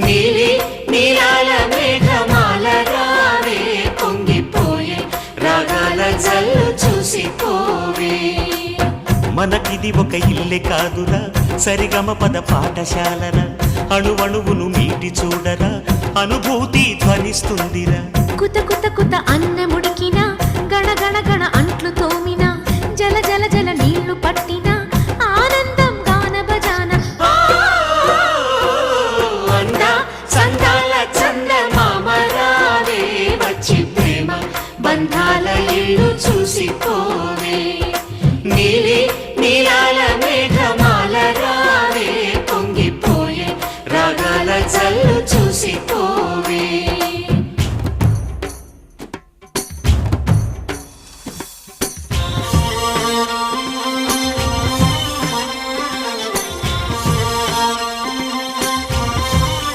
నీలి నీలాల మేఘమాల రావే పొంగిపోయే రాగాల జల్లు చూసిపోవే. మనకిది ఒక ఇల్లే కాదురా సరిగమ పద పాఠశాలరా అణువణువును మీటి చూడరా అనుభూతి ధ్వనిస్తుందిరా. కుత కుత కుత అన్నముడికినా గణ గణ గణ అంట్లు తోమినా జల జల జల నీళ్లు పట్టినా ఆనందం గాన భజాన. అంద సందాల చందమామ రావే వచ్చి ప్రేమ బంధాల ఇల్లు చూసిపోవే. నీలి నీలాల మేఘమాల రావే పొంగిపోయే రాగాల జల్లు